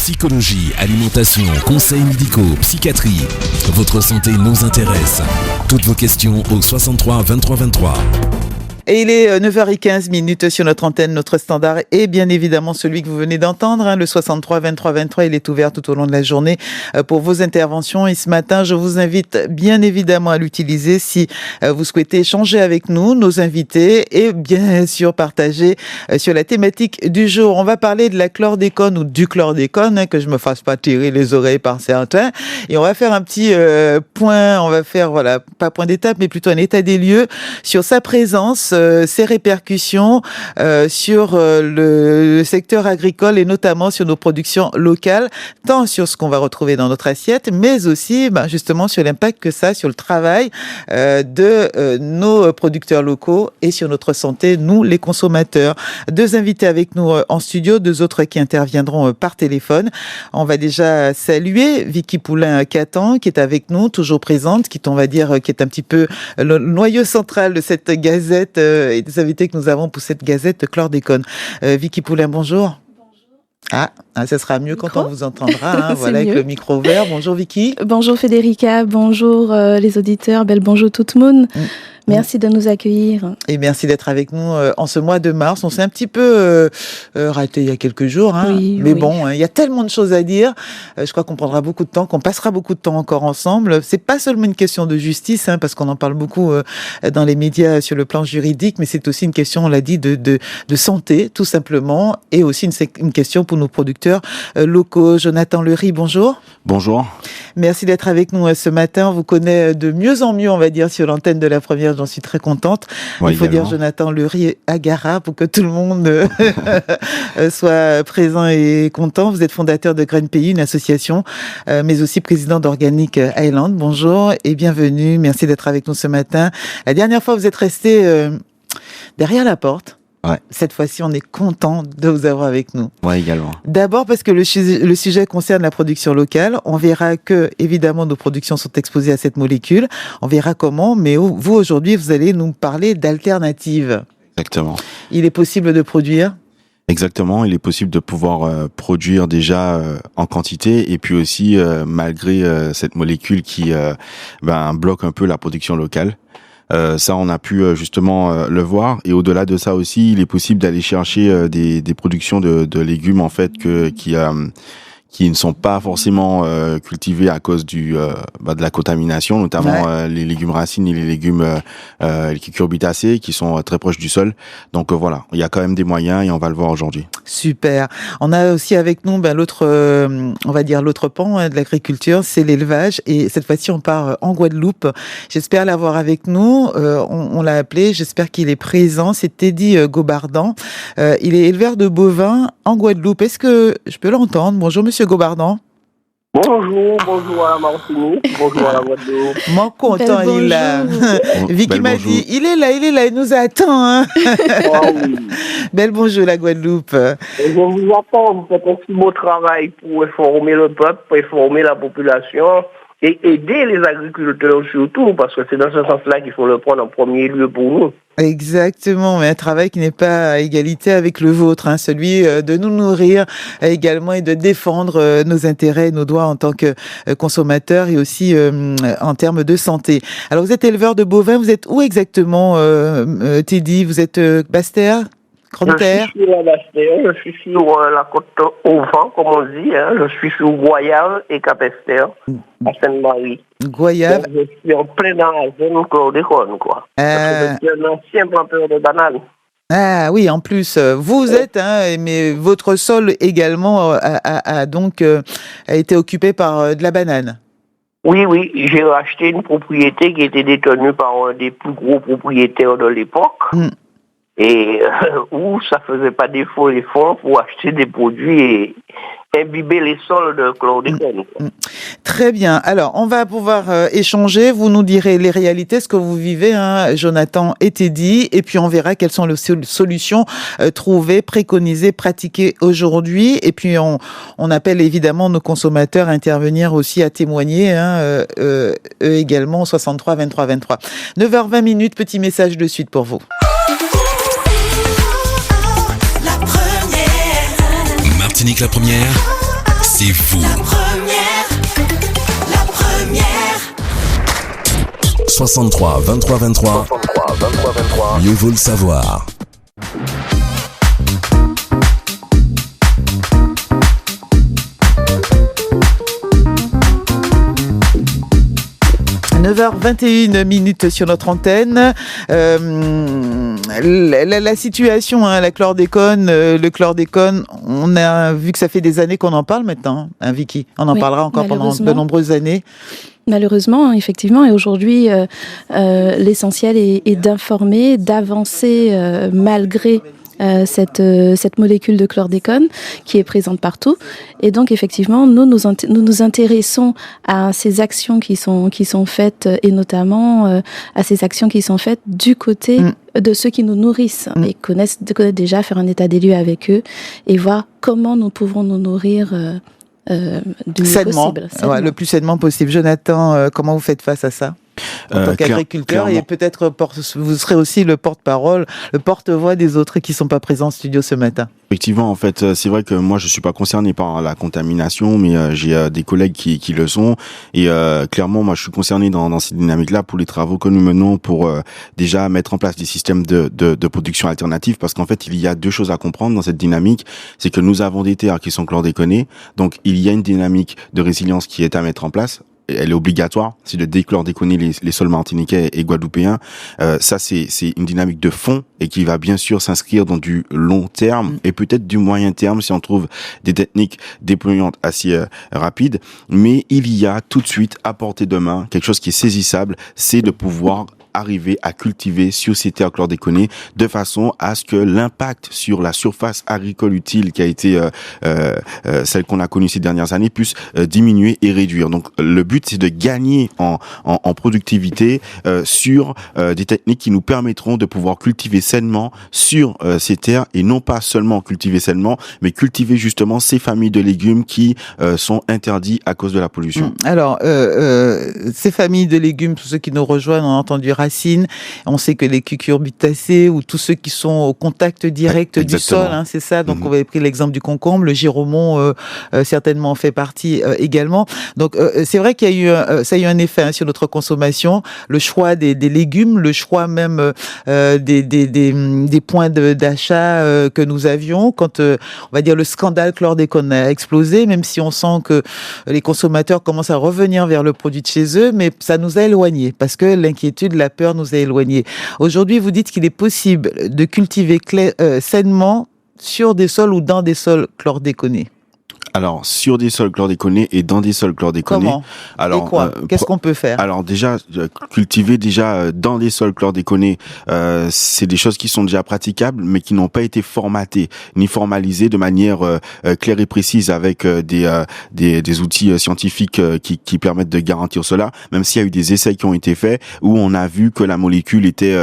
Psychologie, alimentation, conseils médicaux, psychiatrie. Votre santé nous intéresse. Toutes vos questions au 63 23 23. Et il est 9h15 sur notre antenne, notre standard et bien évidemment celui que vous venez d'entendre, le 63 23 23, il est ouvert tout au long de la journée pour vos interventions. Et ce matin, je vous invite bien évidemment à l'utiliser si vous souhaitez échanger avec nous, nos invités, et bien sûr partager sur la thématique du jour. On va parler de la chlordécone ou du chlordécone, que je me fasse pas tirer les oreilles par certains. Et on va faire un petit point, on va faire, voilà, pas point d'étape, mais plutôt un état des lieux sur sa présence, ses répercussions sur le secteur agricole et notamment sur nos productions locales, tant sur ce qu'on va retrouver dans notre assiette, mais aussi justement sur l'impact que ça a sur le travail de nos producteurs locaux et sur notre santé, nous les consommateurs. Deux invités avec nous en studio, deux autres qui interviendront par téléphone. On va déjà saluer Vicky Poulain-Catan qui est avec nous, toujours présente, qui est un petit peu le noyau central de cette gazette et des invités que nous avons pour cette gazette Chlordécone. Vicky Poulain, bonjour. Ah, ça sera mieux quand on vous entendra, voilà, avec le micro ouvert. Bonjour Vicky. Bonjour Federica, bonjour les auditeurs, bonjour tout le monde. Merci de nous accueillir. Et merci d'être avec nous en ce mois de mars. On s'est un petit peu raté il y a quelques jours, mais bon, il y a tellement de choses à dire. Je crois qu'on prendra beaucoup de temps, qu'on passera beaucoup de temps encore ensemble. C'est pas seulement une question de justice, parce qu'on en parle beaucoup dans les médias sur le plan juridique, mais c'est aussi une question, on l'a dit, de santé, tout simplement, et aussi une question pour nos producteurs locaux. Jonathan Lery, bonjour. Bonjour. Merci d'être avec nous ce matin. On vous connaît de mieux en mieux, on va dire, sur l'antenne de la première. J'en suis très contente. Il faut dire Jonathan Lery Agara pour que tout le monde soit présent et content. Vous êtes fondateur de Grain Pays, une association, mais aussi président d'Organic Island. Bonjour et bienvenue. Merci d'être avec nous ce matin. La dernière fois, vous êtes resté derrière la porte. Ouais. Cette fois-ci, on est content de vous avoir avec nous. Oui, également. D'abord parce que le sujet concerne la production locale. On verra que, évidemment, nos productions sont exposées à cette molécule. On verra comment, mais vous, aujourd'hui, vous allez nous parler d'alternatives. Exactement. Il est possible de produire ? Exactement, il est possible de pouvoir produire déjà en quantité et puis aussi, malgré cette molécule qui bloque un peu la production locale. Ça, on a pu justement le voir. Et au-delà de ça aussi, il est possible d'aller chercher des productions de légumes en fait qui ne sont pas forcément cultivés à cause de la contamination, notamment les légumes racines et les légumes cucurbitacés qui sont très proches du sol. Donc voilà, il y a quand même des moyens et on va le voir aujourd'hui. Super. On a aussi avec nous l'autre, on va dire l'autre pan de l'agriculture, c'est l'élevage. Et cette fois-ci, on part en Guadeloupe. J'espère l'avoir avec nous. On l'a appelé. J'espère qu'il est présent. C'est Teddy Gobardan. Il est éleveur de bovins en Guadeloupe. Est-ce que je peux l'entendre ? Bonjour, Monsieur Gobardan. Bonjour à la Martinique, bonjour à la Guadeloupe. Mon content, il est là. Vicky m'a dit, il est là, il nous attend. Oui. Belle bonjour la Guadeloupe. Et je vous attends, vous faites un si beau travail pour informer le peuple, pour informer la population et aider les agriculteurs surtout, parce que c'est dans ce sens-là qu'il faut le prendre en premier lieu pour nous. Exactement, mais un travail qui n'est pas à égalité avec le vôtre, celui de nous nourrir également et de défendre nos intérêts, nos droits en tant que consommateurs et aussi en termes de santé. Alors vous êtes éleveur de bovins, vous êtes où exactement, Teddy ? Vous êtes Basse-Terre ? Grande-Terre ? Je suis sur la Basse-Terre, je suis sur la côte au vent, comme on dit. Je suis sur Goyave et Cap-Esther, à Sainte-Marie. Goyave. Donc, je suis en plein dans la zone chlordécone, quoi. Parce que je suis un ancien planteur de bananes. Ah oui, en plus, vous êtes, mais votre sol également a été occupé par de la banane. Oui, j'ai racheté une propriété qui était détenue par un des plus gros propriétaires de l'époque. Et où ça faisait pas défaut les fonds pour acheter des produits et imbiber les sols de chlordécone. Très bien. Alors, on va pouvoir échanger. Vous nous direz les réalités, ce que vous vivez, Jonathan et Teddy. Et puis, on verra quelles sont les solutions trouvées, préconisées, pratiquées aujourd'hui. Et puis, on appelle évidemment nos consommateurs à intervenir aussi, à témoigner, eux également, 63 23 23. 9h20, petit message de suite pour vous. Martinique la première, C'est fou. La première. 63 23 23. Mieux vaut le savoir. « 9h21 sur notre antenne. La situation, la chlordécone, le chlordécone, on a vu que ça fait des années qu'on en parle maintenant, hein, Vicky. On en parlera encore pendant de nombreuses années. Malheureusement, effectivement, et aujourd'hui, l'essentiel est d'informer, d'avancer malgré cette molécule de chlordécone qui est présente partout. Et donc, effectivement, nous nous intéressons à ces actions qui sont faites, et notamment à ces actions qui sont faites du côté de ceux qui nous nourrissent et connaissent déjà, faire un état des lieux avec eux et voir comment nous pouvons nous nourrir du mieux possible. Ouais, le plus sainement possible. Jonathan, comment vous faites face à ça ? En tant qu'agriculteur, et peut-être vous serez aussi le porte-parole, le porte-voix des autres qui ne sont pas présents en studio ce matin. Effectivement, en fait, c'est vrai que moi, je suis pas concerné par la contamination, mais j'ai des collègues qui le sont. Et clairement, moi, je suis concerné dans ces dynamiques-là pour les travaux que nous menons pour déjà mettre en place des systèmes de production alternative. Parce qu'en fait, il y a deux choses à comprendre dans cette dynamique. C'est que nous avons des terres qui sont chlordéconées. Donc, il y a une dynamique de résilience qui est à mettre en place. Elle est obligatoire, c'est de déchlordéconer les sols martiniquais et guadeloupéens. Ça, c'est une dynamique de fond et qui va bien sûr s'inscrire dans du long terme et peut-être du moyen terme si on trouve des techniques déployantes assez rapides. Mais il y a tout de suite à portée de main quelque chose qui est saisissable, c'est de pouvoir arriver à cultiver sur ces terres chlordéconées de façon à ce que l'impact sur la surface agricole utile qui a été celle qu'on a connue ces dernières années puisse diminuer et réduire. Donc le but c'est de gagner en productivité sur des techniques qui nous permettront de pouvoir cultiver sainement sur ces terres et non pas seulement cultiver sainement mais cultiver justement ces familles de légumes qui sont interdits à cause de la pollution. Alors ces familles de légumes, pour ceux qui nous rejoignent, on a entendu racines, on sait que les cucurbitacées ou tous ceux qui sont au contact direct du sol, c'est ça. Donc on avait pris l'exemple du concombre, le giromon certainement en fait partie également. Donc c'est vrai qu'il y a eu ça a eu un effet sur notre consommation, le choix des légumes, le choix même des points d'achat que nous avions quand on va dire le scandale chlordécone a explosé, même si on sent que les consommateurs commencent à revenir vers le produit de chez eux, mais ça nous a éloignés parce que l'inquiétude, la peur nous a éloignés. Aujourd'hui, vous dites qu'il est possible de cultiver sainement sur des sols ou dans des sols chlordéconés. Alors, sur des sols chlordéconés et dans des sols chlordéconés. Comment ? Alors, et quoi ? Qu'est-ce qu'on peut faire ? Alors déjà, cultiver dans des sols chlordéconés, c'est des choses qui sont déjà praticables, mais qui n'ont pas été formatées ni formalisées de manière claire et précise avec des outils scientifiques qui permettent de garantir cela. Même s'il y a eu des essais qui ont été faits où on a vu que la molécule était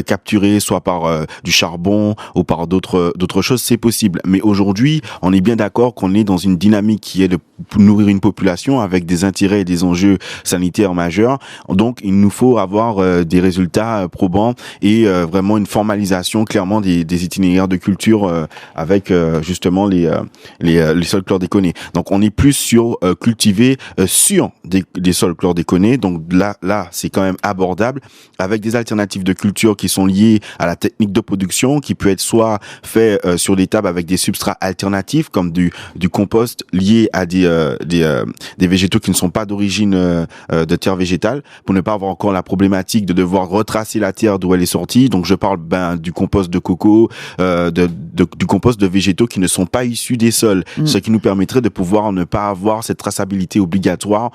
capturée soit par du charbon ou par d'autres choses, c'est possible. Mais aujourd'hui, on est bien d'accord qu'on est dans une dynamique qui est de nourrir une population avec des intérêts et des enjeux sanitaires majeurs. Donc, il nous faut avoir des résultats probants et vraiment une formalisation clairement des itinéraires de culture avec justement les sols chlordéconés. Donc, on est plus sur cultiver sur des sols chlordéconés. Donc là, c'est quand même abordable avec des alternatives de culture qui sont liées à la technique de production, qui peut être soit fait sur des tables avec des substrats alternatifs comme du compost lié à des végétaux qui ne sont pas d'origine de terre végétale, pour ne pas avoir encore la problématique de devoir retracer la terre d'où elle est sortie. Donc je parle du compost de coco, du compost de végétaux qui ne sont pas issus des sols, ce qui nous permettrait de pouvoir ne pas avoir cette traçabilité obligatoire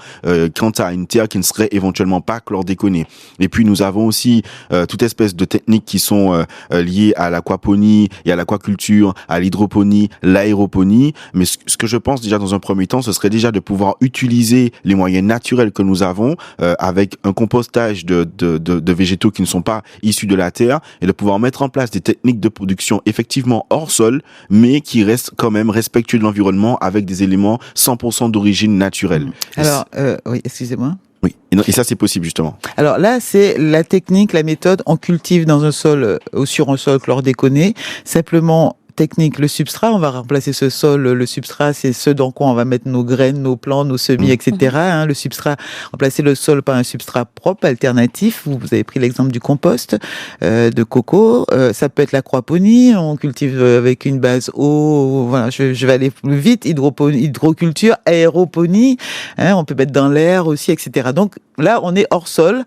quant à une terre qui ne serait éventuellement pas chlordéconée. Et puis nous avons aussi toute espèce de techniques qui sont liées à l'aquaponie et à l'aquaculture, à l'hydroponie, l'aéroponie. Mais ce que je pense déjà dans un premier temps, ce serait déjà de pouvoir utiliser les moyens naturels que nous avons avec un compostage de végétaux qui ne sont pas issus de la terre et de pouvoir mettre en place des techniques de production effectivement hors sol, mais qui restent quand même respectueux de l'environnement avec des éléments 100% d'origine naturelle. Alors, oui, excusez-moi. Oui, et ça c'est possible justement. Alors là, c'est la technique, la méthode, on cultive dans un sol ou sur un sol chlordéconé. Simplement, technique. Le substrat, on va remplacer ce sol. Le substrat, c'est ce dans quoi on va mettre nos graines, nos plants, nos semis, etc. Le substrat, remplacer le sol par un substrat propre, alternatif. Vous avez pris l'exemple du compost de coco. Ça peut être l'aquaponie. On cultive avec une base eau. Voilà, je vais aller plus vite. Hydroculture, aéroponie. On peut mettre dans l'air aussi, etc. Donc là, on est hors sol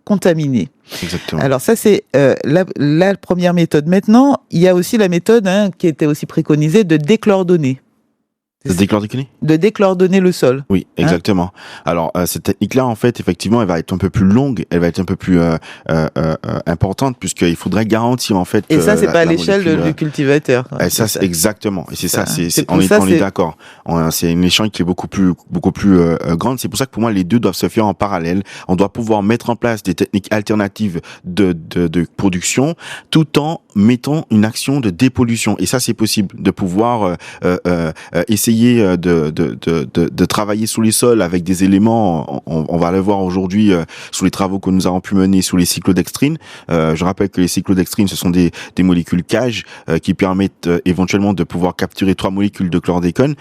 contaminé. Exactement. Alors ça, c'est la première méthode. Maintenant, il y a aussi la méthode qui était aussi préconisée de déchlordonner. De déchlordonner le sol. Oui, exactement. Alors, cette technique-là, en fait, effectivement, elle va être un peu plus longue, elle va être un peu plus importante, puisqu'il faudrait garantir, en fait... Et ça, c'est pas à l'échelle du cultivateur. Et ça, c'est exactement. Et c'est ça, on est d'accord. C'est une échelle qui est beaucoup plus grande. C'est pour ça que pour moi, les deux doivent se faire en parallèle. On doit pouvoir mettre en place des techniques alternatives de production, tout en mettant une action de dépollution. Et ça, c'est possible de pouvoir essayer de travailler sous les sols avec des éléments, on va le voir aujourd'hui sous les travaux que nous avons pu mener sous les cyclodextrines. Je rappelle que les cyclodextrines, ce sont des molécules CAGE qui permettent éventuellement de pouvoir capturer 3 molécules de chlordécone.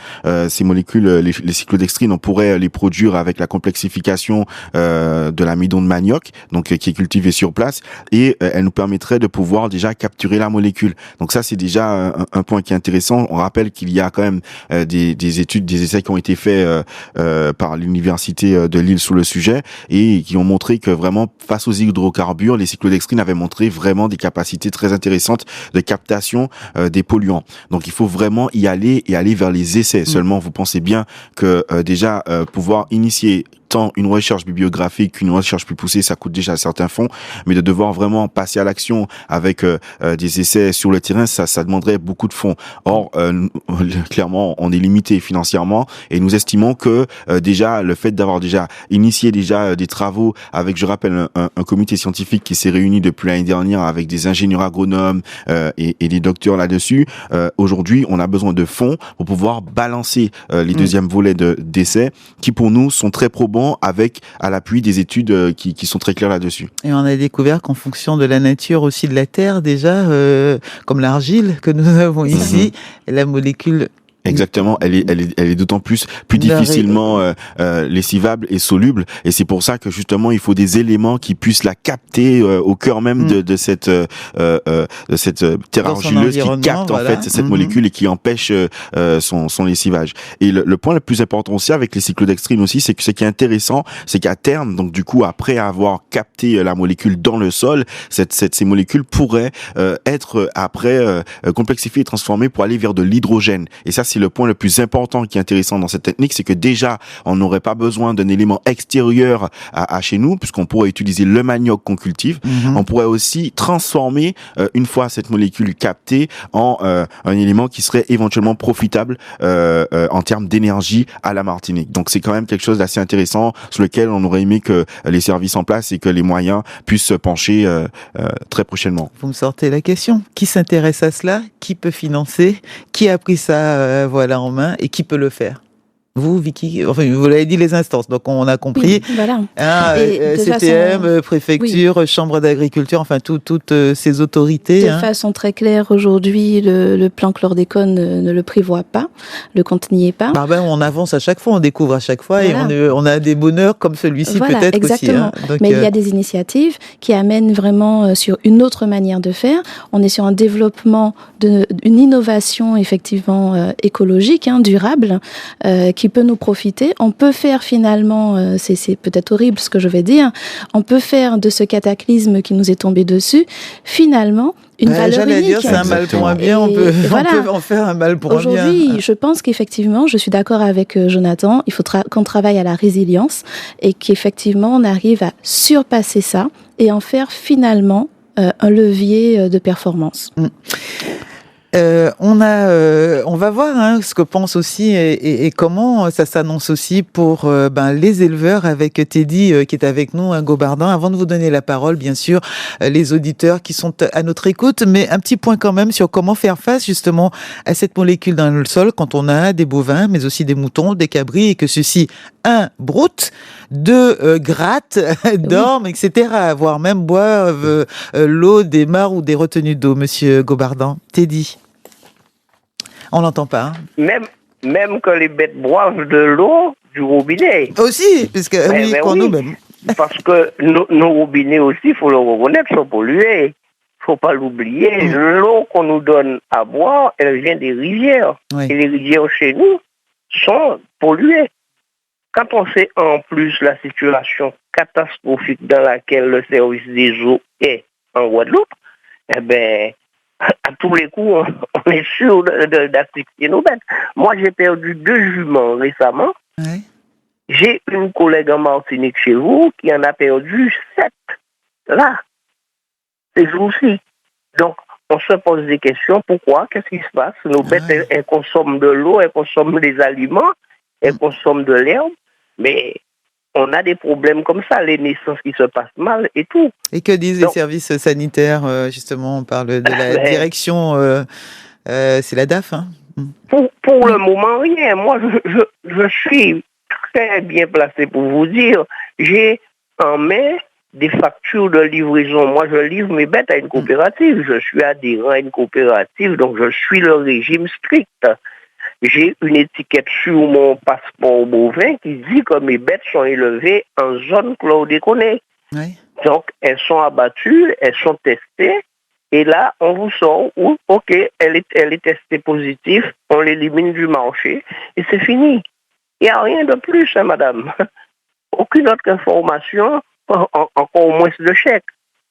Ces molécules, les cyclodextrines, on pourrait les produire avec la complexification de l'amidon de manioc, donc qui est cultivé sur place, et elle nous permettrait de pouvoir déjà capturer la molécule. Donc ça, c'est déjà un point qui est intéressant. On rappelle qu'il y a quand même des études, des essais qui ont été faits par l'université de Lille sur le sujet et qui ont montré que vraiment face aux hydrocarbures, les cyclodextrines avaient montré vraiment des capacités très intéressantes de captation des polluants. Donc il faut vraiment y aller et aller vers les essais. Seulement, vous pensez bien que déjà pouvoir initier tant une recherche bibliographique qu'une recherche plus poussée, ça coûte déjà certains fonds, mais de devoir vraiment passer à l'action avec des essais sur le terrain, ça demanderait beaucoup de fonds. Or, clairement, on est limité financièrement et nous estimons que déjà le fait d'avoir déjà initié des travaux avec, je rappelle, un comité scientifique qui s'est réuni depuis l'année dernière avec des ingénieurs agronomes et des docteurs là-dessus, aujourd'hui, on a besoin de fonds pour pouvoir balancer les deuxièmes volets d'essais qui, pour nous, sont très probants avec à l'appui des études qui sont très claires là-dessus. Et on a découvert qu'en fonction de la nature aussi de la terre déjà, comme l'argile que nous avons ici, la molécule... Exactement, elle est d'autant plus difficilement lessivable et soluble, et c'est pour ça que justement il faut des éléments qui puissent la capter au cœur même de cette terre argileuse qui capte en fait cette molécule et qui empêche son lessivage. Et le point le plus important aussi avec les cyclodextrines aussi, c'est que ce qui est intéressant, c'est qu'à terme, donc du coup après avoir capté la molécule dans le sol, ces molécules pourraient être après complexifiées et transformées pour aller vers de l'hydrogène. Et ça, c'est le point le plus important qui est intéressant dans cette technique, c'est que déjà, on n'aurait pas besoin d'un élément extérieur à chez nous, puisqu'on pourrait utiliser le manioc qu'on cultive. On pourrait aussi transformer, une fois cette molécule captée, en un élément qui serait éventuellement profitable en termes d'énergie à la Martinique. Donc c'est quand même quelque chose d'assez intéressant sur lequel on aurait aimé que les services en place et que les moyens puissent se pencher très prochainement. Vous me sortez la question. Qui s'intéresse à cela? Qui peut financer? Qui a pris ça en main et qui peut le faire? Vous, Vicky, enfin, vous l'avez dit, les instances, donc on a compris. Oui, voilà. CTM, préfecture, chambre d'agriculture, enfin toutes ces autorités. De façon très claire, aujourd'hui, le plan chlordécone ne le prévoit pas, le compte n'y est pas. On avance à chaque fois, on découvre à chaque fois et on a des bonheurs comme celui-ci peut-être exactement. aussi. Donc, mais il y a des initiatives qui amènent vraiment sur une autre manière de faire. On est sur un développement une innovation effectivement écologique, durable, qui peut nous profiter. On peut faire finalement, c'est peut-être horrible ce que je vais dire, on peut faire de ce cataclysme qui nous est tombé dessus, finalement, une valeur unique. Dire, c'est un mal pour un bien, on peut en faire un mal pour un bien. Aujourd'hui, je pense qu'effectivement, je suis d'accord avec Jonathan, il faut qu'on travaille à la résilience et qu'effectivement, on arrive à surpasser ça et en faire finalement un levier de performance. On va voir ce que pense aussi et comment ça s'annonce aussi pour les éleveurs avec Teddy qui est avec nous, Gobardin. Avant de vous donner la parole, bien sûr, les auditeurs qui sont à notre écoute, mais un petit point quand même sur comment faire face justement à cette molécule dans le sol quand on a des bovins, mais aussi des moutons, des cabris et que ceux-ci, broutent, grattent, dorment, etc., voire même boivent l'eau des mares ou des retenues d'eau, monsieur Gobardin. Teddy. On l'entend pas. Même que les bêtes boivent de l'eau du robinet. Aussi, puisque pour nous-mêmes. Parce que nos robinets aussi, il faut le reconnaître, sont pollués. Il faut pas l'oublier. L'eau qu'on nous donne à boire, elle vient des rivières. Oui. Et les rivières chez nous sont polluées. Quand on sait en plus la situation catastrophique dans laquelle le service des eaux est en Guadeloupe, eh bien, à tous les coups, on est sûr d'asphyxier nos bêtes. Moi, j'ai perdu 2 juments récemment. Oui. J'ai une collègue en Martinique chez vous qui en a perdu 7. Là, ces jours-ci. Donc, on se pose des questions. Pourquoi? Qu'est-ce qui se passe? Nos bêtes, elles consomment de l'eau, elles consomment des aliments, elles consomment de l'herbe, mais on a des problèmes comme ça, les naissances qui se passent mal et tout. Et que disent les services sanitaires, justement? On parle de la direction, c'est la DAF, hein? Pour le moment, rien. Moi, je suis très bien placé pour vous dire, j'ai en main des factures de livraison. Moi, je livre mes bêtes à une coopérative. Je suis adhérent à une coopérative, donc je suis le régime strict. J'ai une étiquette sur mon passeport bovin qui dit que mes bêtes sont élevées en zone chlordéconée. Oui. Donc, elles sont abattues, elles sont testées, et là, on vous sort où, ok, elle est testée positive, on l'élimine du marché, et c'est fini. Il n'y a rien de plus, madame. Aucune autre information, encore moins de chèque.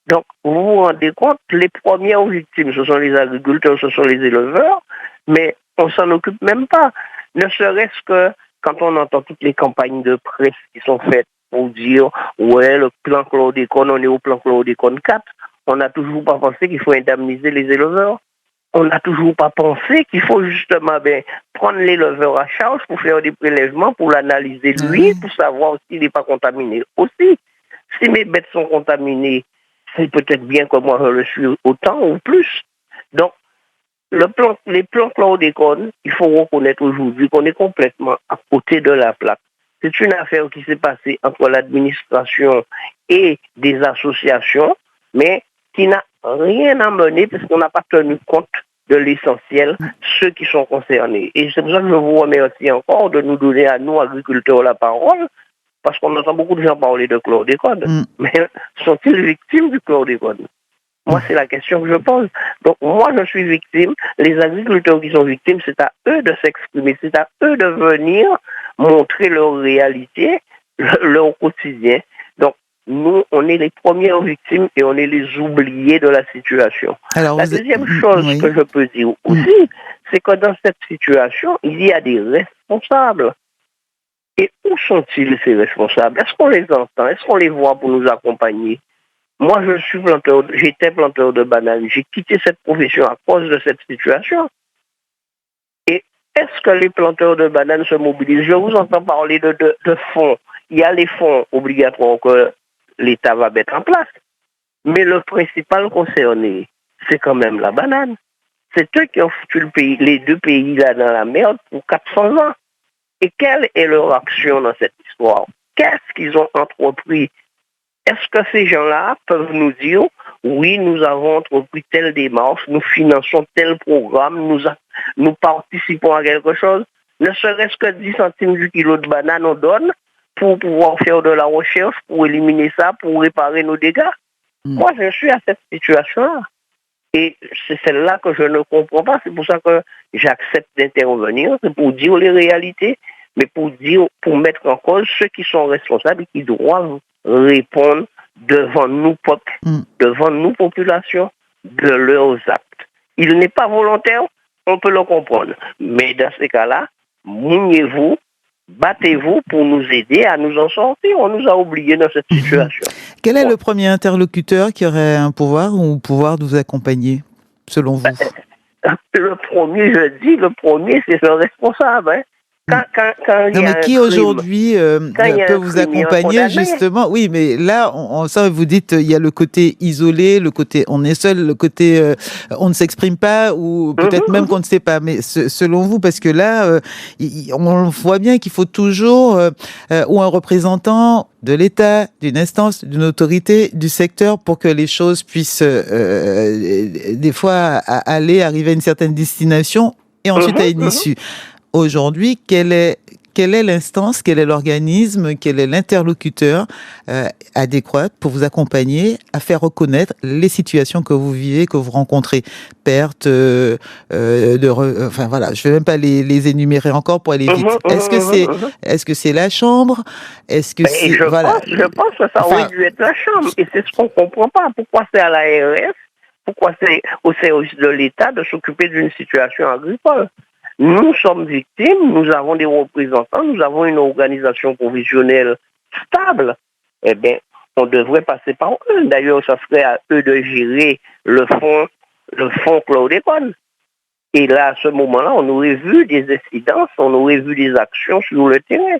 Donc, vous vous rendez compte, les premières victimes, ce sont les agriculteurs, ce sont les éleveurs, mais on s'en occupe même pas. Ne serait-ce que quand on entend toutes les campagnes de presse qui sont faites pour dire ouais, le plan chlordécone, on est au plan chlordécone 4, on n'a toujours pas pensé qu'il faut indemniser les éleveurs. On n'a toujours pas pensé qu'il faut justement prendre l'éleveur à charge pour faire des prélèvements, pour l'analyser lui, pour savoir s'il n'est pas contaminé aussi. Si mes bêtes sont contaminées, c'est peut-être bien que moi je le suis autant ou plus. Donc, les plans chlordécone, il faut reconnaître aujourd'hui qu'on est complètement à côté de la plaque. C'est une affaire qui s'est passée entre l'administration et des associations, mais qui n'a rien à mener parce qu'on n'a pas tenu compte de l'essentiel, ceux qui sont concernés. Et c'est pour ça que je vous remercie encore de nous donner à nous, agriculteurs, la parole, parce qu'on entend beaucoup de gens parler de chlordécone. Mais sont-ils victimes du chlordécone? Moi, c'est la question que je pose. Donc, moi, je suis victime. Les agriculteurs qui sont victimes, c'est à eux de s'exprimer. C'est à eux de venir montrer leur réalité, leur quotidien. Donc, nous, on est les premières victimes et on est les oubliés de la situation. Alors, la deuxième chose que je peux dire aussi, c'est que dans cette situation, il y a des responsables. Et où sont-ils, ces responsables? Est-ce qu'on les entend? Est-ce qu'on les voit pour nous accompagner? Moi, j'étais planteur de bananes. J'ai quitté cette profession à cause de cette situation. Et est-ce que les planteurs de bananes se mobilisent? Je vous entends parler de fonds. Il y a les fonds obligatoires que l'État va mettre en place. Mais le principal concerné, c'est quand même la banane. C'est eux qui ont foutu les 2 pays là dans la merde pour 400 ans. Et quelle est leur action dans cette histoire? Qu'est-ce qu'ils ont entrepris? Est-ce que ces gens-là peuvent nous dire, oui, nous avons entrepris telle démarche, nous finançons tel programme, nous participons à quelque chose? Ne serait-ce que 10 centimes du kilo de banane on donne pour pouvoir faire de la recherche, pour éliminer ça, pour réparer nos dégâts. Moi, je suis à cette situation-là. Et c'est celle-là que je ne comprends pas. C'est pour ça que j'accepte d'intervenir. C'est pour dire les réalités, mais pour mettre en cause ceux qui sont responsables et qui doivent répondre devant nous, peuple, devant nous, population, de leurs actes. Il n'est pas volontaire, on peut le comprendre. Mais dans ces cas-là, mouillez-vous, battez-vous pour nous aider à nous en sortir. On nous a oubliés dans cette situation. Quel est le premier interlocuteur qui aurait un pouvoir ou pouvoir de vous accompagner, selon vous? le premier, c'est le responsable. Hein. Quand non, mais qui aujourd'hui peut vous accompagner justement? Oui, mais là, ça, vous dites, il y a le côté isolé, le côté on est seul, le côté on ne s'exprime pas, ou peut-être même qu'on ne sait pas. Mais selon vous, parce que là, on voit bien qu'il faut toujours ou un représentant de l'État, d'une instance, d'une autorité, du secteur, pour que les choses puissent des fois arriver à une certaine destination et ensuite à une issue. Aujourd'hui, quelle est l'instance, quel est l'organisme, quel est l'interlocuteur adéquat pour vous accompagner à faire reconnaître les situations que vous vivez, que vous rencontrez, pertes, enfin voilà, je vais même pas les énumérer encore pour aller vite. Est-ce que c'est la chambre? Est-ce que c'est je pense que ça aurait dû être la chambre, et c'est ce qu'on comprend pas. Pourquoi c'est à l'ARS? Pourquoi c'est au service de l'État de s'occuper d'une situation agricole? Nous sommes victimes, nous avons des représentants, nous avons une organisation provisionnelle stable. Eh bien, on devrait passer par eux. D'ailleurs, ça serait à eux de gérer le fonds chlordécone. Et là, à ce moment-là, on aurait vu des incidences, on aurait vu des actions sur le terrain.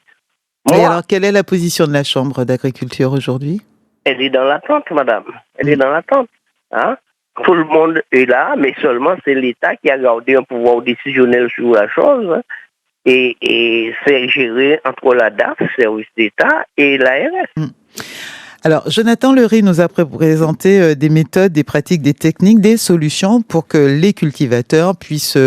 Et alors, quelle est la position de la Chambre d'agriculture aujourd'hui? Elle est dans l'attente, madame. Elle est dans l'attente. Hein? Tout le monde est là, mais seulement c'est l'État qui a gardé un pouvoir décisionnel sur la chose, hein, et c'est géré entre la DAF, service d'État, et l'ARS. Alors, Jonathan Lery nous a présenté des méthodes, des pratiques, des techniques, des solutions pour que les cultivateurs puissent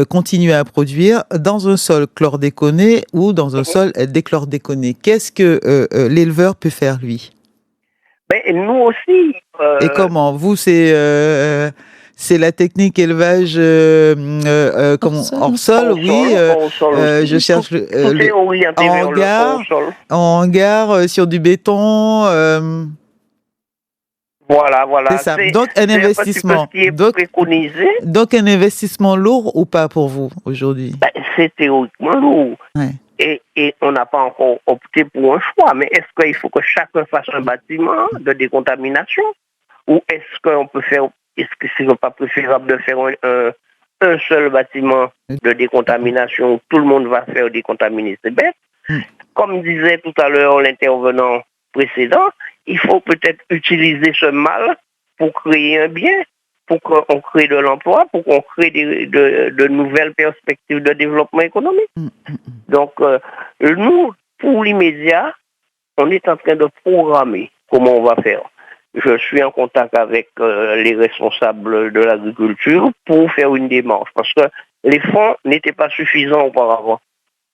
continuer à produire dans un sol chlordéconé ou dans un sol déchlordéconé. Qu'est-ce que l'éleveur peut faire, lui? Ben, nous aussi. Et comment? Vous, c'est la technique élevage hors sol, oui. Je cherche en hangar, sur du béton. Voilà. C'est ça. Donc un investissement. Donc un investissement lourd ou pas pour vous aujourd'hui? Ben, c'est théoriquement lourd. Ouais. Et on n'a pas encore opté pour un choix. Mais est-ce qu'il faut que chacun fasse un bâtiment de décontamination? Ou est-ce que c'est pas préférable de faire un seul bâtiment de décontamination où tout le monde va faire décontaminer ses bêtes? Comme disait tout à l'heure l'intervenant précédent, il faut peut-être utiliser ce mal pour créer un bien, pour qu'on crée de l'emploi, pour qu'on crée de nouvelles perspectives de développement économique. Donc, nous, pour l'immédiat, on est en train de programmer comment on va faire. Je suis en contact avec les responsables de l'agriculture pour faire une démarche, parce que les fonds n'étaient pas suffisants auparavant.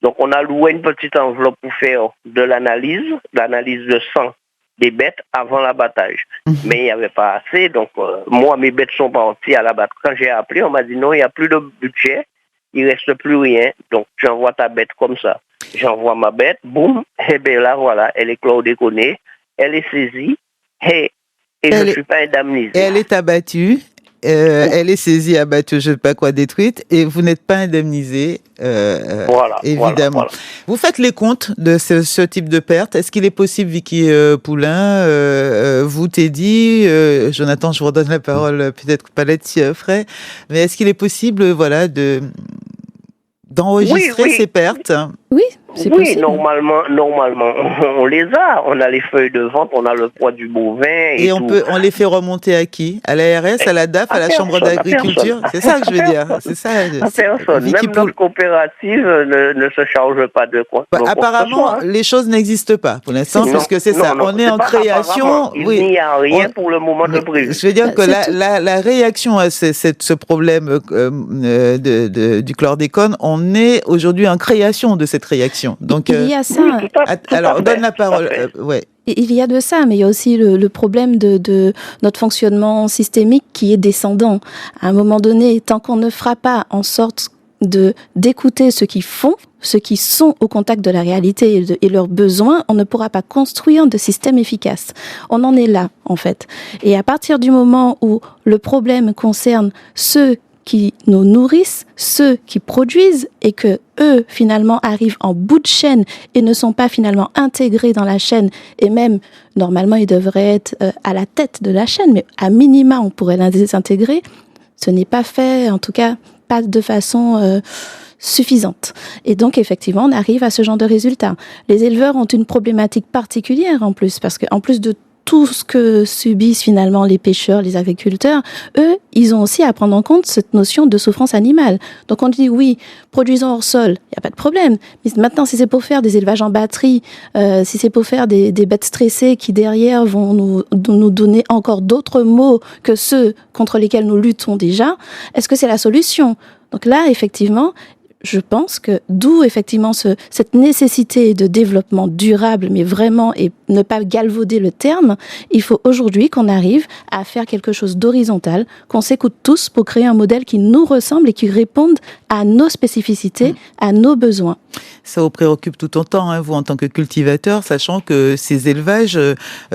Donc, on a loué une petite enveloppe pour faire de l'analyse de sang des bêtes avant l'abattage. Mais il n'y avait pas assez, donc moi, mes bêtes sont parties à l'abattage. Quand j'ai appelé, on m'a dit non, il n'y a plus de budget, il ne reste plus rien, donc j'envoie ta bête comme ça. J'envoie ma bête, boum, et bien là, voilà, elle est chlordéconée, elle est saisie, et je ne suis pas indemnisée. Elle est abattue. Elle est saisie, abattue, je ne sais pas quoi, détruite, et vous n'êtes pas indemnisé, évidemment. Voilà. Vous faites les comptes de ce type de perte. Est-ce qu'il est possible, Vicky Poulain, vous, Teddy, Jonathan, je vous redonne la parole, peut-être pas là-dessus, Fray, mais est-ce qu'il est possible, d'enregistrer ces pertes? Oui, c'est possible. Normalement, on les a. On a les feuilles de vente, on a le poids du bovin. Et on les fait remonter à qui? À l'ARS, à la DAF, à la Chambre d'agriculture? C'est ça que je veux dire. C'est ça. À personne. Même notre coopérative ne se charge pas de quoi. Apparemment, les choses n'existent pas pour l'instant, puisque c'est ça. On est en création. Il n'y a rien pour le moment de prévu. Je veux dire que la réaction à ce problème du chlordécone, on est aujourd'hui en création de cette réaction. Donc, il y a ça. Alors, donne la parole. Ouais. Il y a de ça, mais il y a aussi le problème de notre fonctionnement systémique qui est descendant. À un moment donné, tant qu'on ne fera pas en sorte d'écouter ceux qui font, ceux qui sont au contact de la réalité et leurs besoins, on ne pourra pas construire de système efficace. On en est là, en fait. Et à partir du moment où le problème concerne ceux qui nous nourrissent, ceux qui produisent, et que eux, finalement, arrivent en bout de chaîne et ne sont pas finalement intégrés dans la chaîne, et même, normalement, ils devraient être à la tête de la chaîne, mais à minima, on pourrait les intégrer. Ce n'est pas fait, en tout cas, pas de façon suffisante. Et donc, effectivement, on arrive à ce genre de résultats. Les éleveurs ont une problématique particulière en plus, parce qu'en plus de tout ce que subissent finalement les pêcheurs, les agriculteurs, eux, ils ont aussi à prendre en compte cette notion de souffrance animale. Donc on dit oui, produisons hors sol, il n'y a pas de problème. Mais maintenant, si c'est pour faire des élevages en batterie, si c'est pour faire des bêtes stressées qui derrière vont nous donner encore d'autres maux que ceux contre lesquels nous luttons déjà, est-ce que c'est la solution ? Donc là, effectivement, je pense que d'où effectivement cette nécessité de développement durable, mais vraiment, et ne pas galvauder le terme, il faut aujourd'hui qu'on arrive à faire quelque chose d'horizontal, qu'on s'écoute tous pour créer un modèle qui nous ressemble et qui réponde à nos spécificités, à nos besoins. Ça vous préoccupe tout autant, hein, vous, en tant que cultivateur, sachant que ces élevages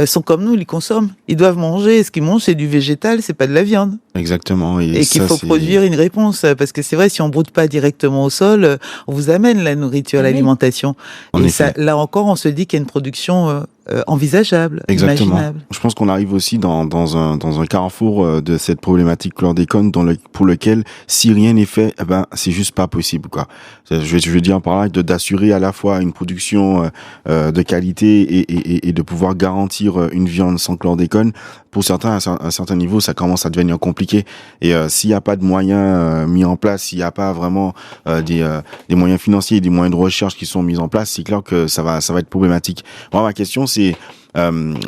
sont comme nous, ils les consomment. Ils doivent manger. Ce qu'ils mangent, c'est du végétal, c'est pas de la viande. Exactement. Et qu'il faut produire une réponse. Parce que c'est vrai, si on broute pas directement au sol, on vous amène la nourriture, l'alimentation. Et ça, là encore, on se dit qu'il y a une production envisageable, exactement. Imaginable. Je pense qu'on arrive aussi dans un carrefour de cette problématique chlordécone pour lequel, si rien n'est fait, c'est juste pas possible, quoi. Je veux dire par là d'assurer à la fois une production de qualité et de pouvoir garantir une viande sans chlordécone. Pour certains, à un certain niveau, ça commence à devenir compliqué. Et s'il n'y a pas de moyens mis en place, s'il n'y a pas vraiment des moyens financiers et des moyens de recherche qui sont mis en place, c'est clair que ça va être problématique. Moi, ma question, c'est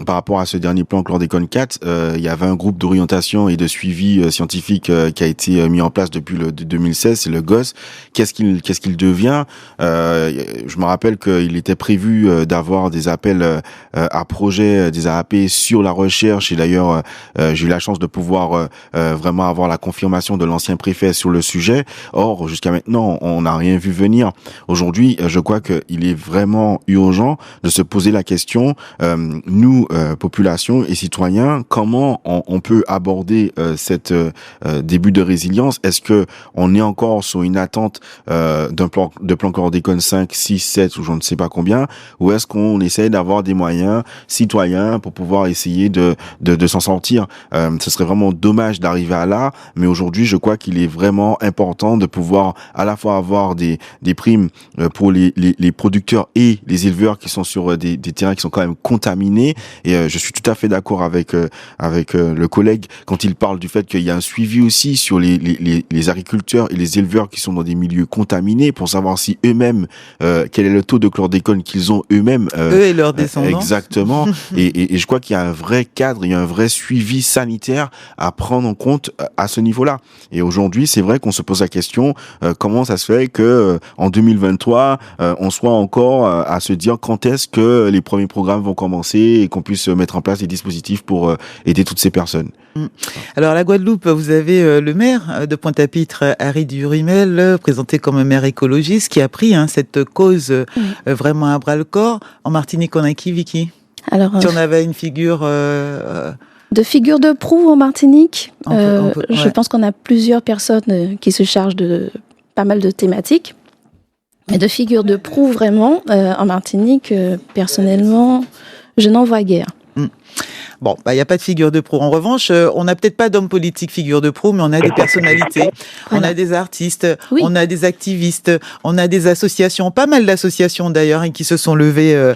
par rapport à ce dernier plan chlordécone 4, il y avait un groupe d'orientation et de suivi scientifique qui a été mis en place depuis le 2016, c'est le GOS. Qu'est-ce qu'il devient? Je me rappelle qu'il était prévu d'avoir des appels à projets, des AAP sur la recherche, et d'ailleurs j'ai eu la chance de pouvoir vraiment avoir la confirmation de l'ancien préfet sur le sujet. Or, jusqu'à maintenant, on n'a rien vu venir. Aujourd'hui, je crois qu'il est vraiment urgent de se poser la question, nous, population et citoyens, comment on peut aborder cette début de résilience? Est-ce que on est encore sur une attente de plan chlordécone 5, 6, 7 ou je ne sais pas combien, ou est-ce qu'on essaie d'avoir des moyens citoyens pour pouvoir essayer de s'en sortir? Ce serait vraiment dommage d'arriver à là, mais aujourd'hui, je crois qu'il est vraiment important de pouvoir à la fois avoir des primes pour les producteurs et les éleveurs qui sont sur des terrains qui sont quand même contaminés. Et je suis tout à fait d'accord avec le collègue quand il parle du fait qu'il y a un suivi aussi sur les agriculteurs et les éleveurs qui sont dans des milieux contaminés pour savoir si eux-mêmes quel est le taux de chlordécone qu'ils ont eux-mêmes, eux et leurs descendants. Exactement. et je crois qu'il y a un vrai cadre, il y a un vrai suivi sanitaire à prendre en compte à ce niveau-là. Et aujourd'hui, c'est vrai qu'on se pose la question comment ça se fait que en 2023 on soit encore à se dire quand est-ce que les premiers programmes vont commencer et qu'on puisse mettre en place des dispositifs pour aider toutes ces personnes. Alors, la Guadeloupe, vous avez le maire de Pointe-à-Pitre, Harry Durimel, présenté comme un maire écologiste, qui a pris cette cause vraiment à bras-le-corps. En Martinique, on a qui, Vicky? Alors, si on avait une figure... De figure de proue en Martinique, je pense qu'on a plusieurs personnes qui se chargent de pas mal de thématiques. Mais de figure de proue, vraiment, en Martinique, personnellement... Je n'en vois guère. Bon, il n'y a pas de figure de proue. En revanche, on n'a peut-être pas d'hommes politiques figure de proue, mais on a des personnalités, voilà. On a des artistes, oui. On a des activistes, on a des associations, pas mal d'associations d'ailleurs, qui se sont levées